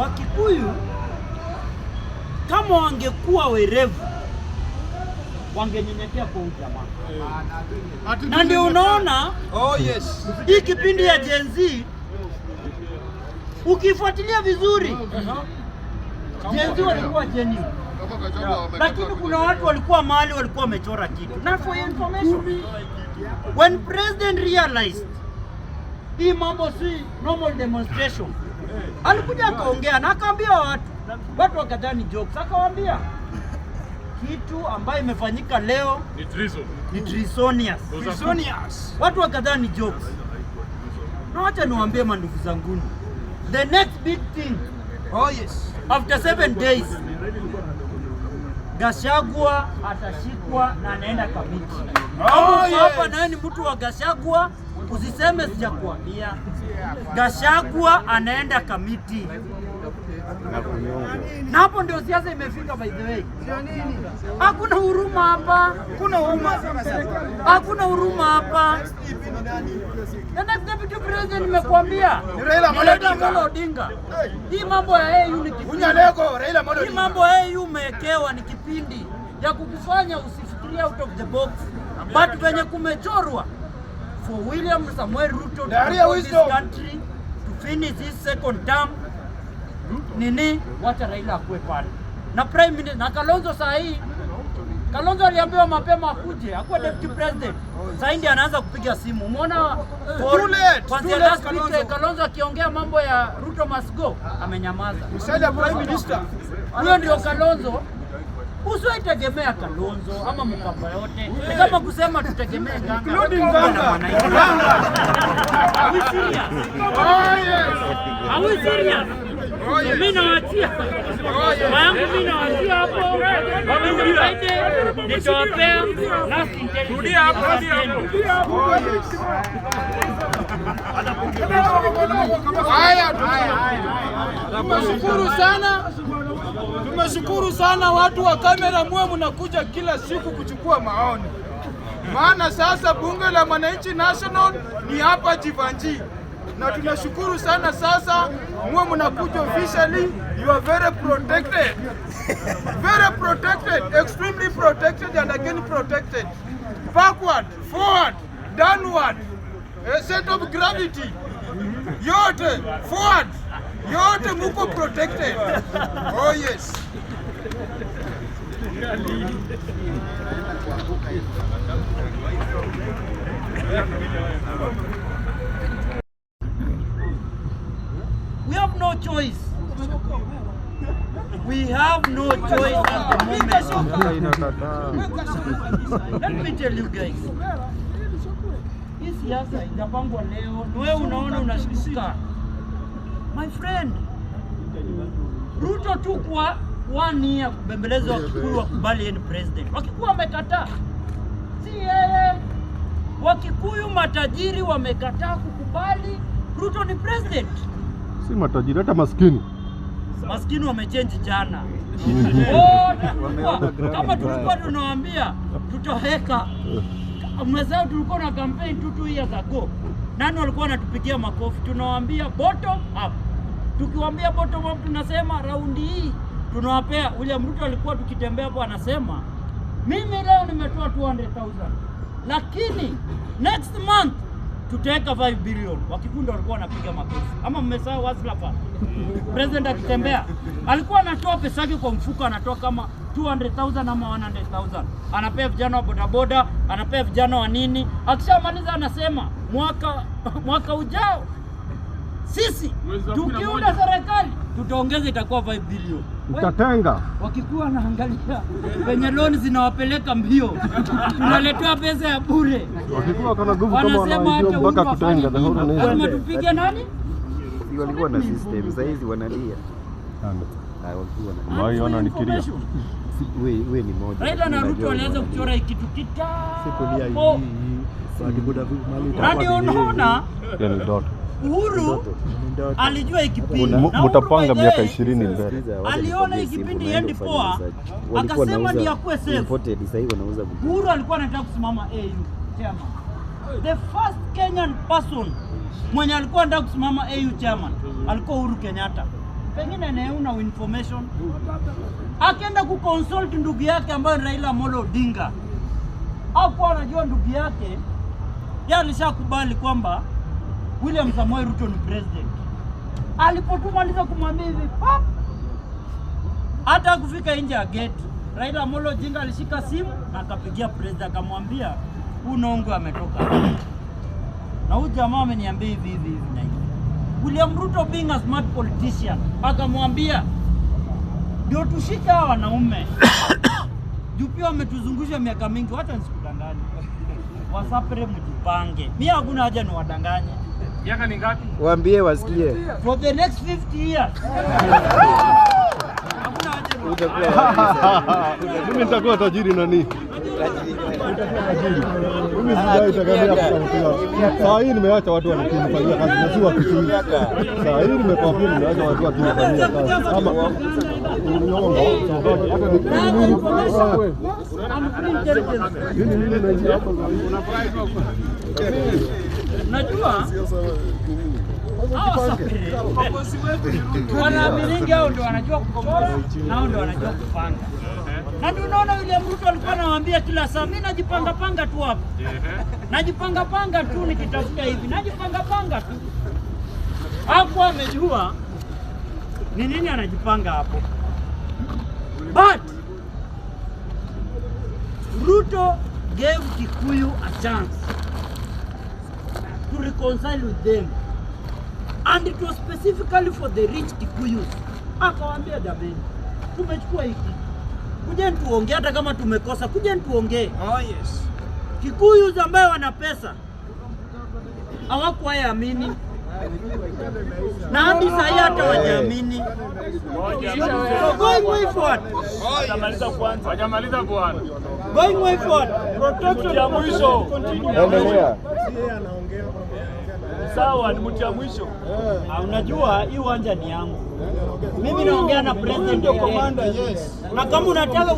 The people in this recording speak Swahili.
Wakikuyu kama wangekuwa werevu wangenyenyekea kwa ujamaa. Na ndio unaona hii kipindi ya Gen Z ukifuatilia vizuri Gen Z walikuwa genuine. Lakini kuna watu walikuwa mahali walikuwa wamechora kitu. Na for information, when president realized hii mambo si normal demonstration, alikuja akaongea na akaambia watu wakadhani jokes, akawaambia kitu ambayo imefanyika leo ni treasonous. Watu wakadhani jokes. Na wacha niwaambie mandugu zanguni, the next big thing, after 7 days Gachagua atashikwa na anaenda Kamiti. Hapa naye ni mtu wa Gachagua, usiseme sijakuambia. Gachagua anaenda Kamiti. Na hapo ndio siasa imefika, by the way. Hakuna huruma hapa. Hakuna huruma hapa. The next deputy president nimekuambia, Raila Odinga. Hii mambo ya AU ni kipindi. Hii mambo ya AU umewekewa ni kipindi ya kukufanya usifikiria out of the box. But venye kumechorwa for William Samuel Ruto to control this country to finish his second term, wacha Raila akue pale. Na prime minister na Kalonzo saa hii, Kalonzo aliambiwa mapema akuje, akuwe deputy president. Sasa ndiye anaanza kupiga simu. Umeona kwanza last week Kalonzo akiongea mambo ya Ruto must go, amenyamaza. Msaidia prime minister. Huyo ndio Kalonzo. Usiwaitegemea Kalonzo ama Mkapa yote. Ni kama kusema tutegemee Nganga. Are we serious? Mimi nawaachia. Mimi nawaachia hapo. Wamenisaidie. Nitawapea last intelligence. Rudia hapo. Tumeshukuru sana watu wa kamera, mwe mnakuja kila siku kuchukua maoni. Maana sasa bunge la Mwananchi National ni hapa Jevanjee. Na tunashukuru sana sasa mwe mnakuja officially, you are very protected. Very protected, extremely protected and again protected. Backward, forward, downward, a set of gravity. Yote, forward. Yote muko protected. Oh yes. We have no choice. We have no choice at the moment. Let me tell you guys. Hii siasa itapangwa leo. Wewe unaona unashtuka. My friend, Ruto tu kwa 1 year kubembeleza Wakikuyu wakubali yeye ni president. Wakikuyu wamekataa. Si yeye. Wakikuyu matajiri wamekataa kukubali Ruto ni president. Si matajiri, hata maskini. Maskini wamechange jana. Kama tulikuwa tunawaambia tutaweka. Mmesahau tulikuwa na campaign 2 years ago. Nani walikuwa wanatupigia makofi? Tunawaambia bottom up. Tukiwaambia bottom up tunasema raundi hii tunawapea. William Ruto alikuwa tukitembea hapo anasema mimi leo nimetoa 200,000. Lakini next month tutaweka 5 billion. Wakikundi walikuwa wanapiga makofi. Ama mmesahau wazilafa. President akitembea alikuwa anatoa pesa yake kwa mfuko, anatoa kama 200,000 ama 100,000. Anapea vijana wa bodaboda, anapea vijana wa nini. Akishamaliza anasema mwaka ujao sisi tukiunda serikali tutaongeza itakuwa 5 billion. Utatenga. Wakikuwa wanaangalia penye loan zinawapeleka mbio. Tunaletea pesa ya bure. Wakikuwa kana nguvu kama wanajua mpaka kutenga. Lazima tupige nani? Walikuwa na system, sasa hizi wanalia. Maiona nikiria. Wewe ni moja. Raila na Ruto walianza kuchora kitu kitambo. Ndio unaona? Uhuru alijua ikipindi. Mtapanga miaka 20 mbele. Aliona ikipindi endi poa. Akasema ni akuwe safe. Uhuru alikuwa anataka kusimama AU chairman. The first Kenyan person mwenye alikuwa anataka kusimama AU chairman alikuwa Uhuru Kenyatta. pengine na una information. Akaenda kuconsult ndugu yake ambaye ni Raila Amolo Odinga. Hapo anajua ndugu yake yeye alishakubali kwamba William Samoei Ruto ni president. Alipotumaliza kumwambia hivi, pap, hata kufika nje ya gate, Raila Amolo Odinga alishika simu na akapigia president akamwambia unongo ametoka. Na huyu jamaa ameniambia hivi na hivi. William Ruto being a smart politician akamwambia ndio tushika hawa wanaume. Juu pia wametuzungusha miaka mingi, hata nisikudanganye. Wasapere mjipange. Mimi hakuna haja ni wadanganye. Miaka ni ngapi? Waambie wasikie. For the next 50 years. Hakuna haja ni Mimi nitakuwa tajiri nani? Mimi sijai tegemea kufanikiwa. Saa hii nimeacha watu wanifanyia kazi na si wakifanya. Saa hii nimekofia nimeacha watu wakifanyia kazi. Ama unyongo. Najua wanaamiringi hao ndio wanajua kuchora na hao ndio wanajua kupanga. Na ndio unaona yule mtu alikuwa anawaambia kila saa, mimi najipanga tu hapo. Najipanga tu nikitafuta hivi, najipanga tu. Hapo amejua ni nini anajipanga hapo. But Ruto gave Kikuyu a chance to reconcile with them. And it was specifically for the rich Kikuyus. Akawaambia jamani, tumechukua hiki. Kujeni tuongee hata kama tumekosa, kujeni tuongee. Oh yes. Kikuyus ambao wana pesa hawakuwa yaamini. Na hadi sasa hata wajaamini. So going way forward. Hajamaliza bwana. Going way forward. Protection ya mwisho. Endelea. Sawa, ni mtu ya mwisho. Unajua hii uwanja ni yangu. Mimi naongea na president. Commander, yes. Na kama unataka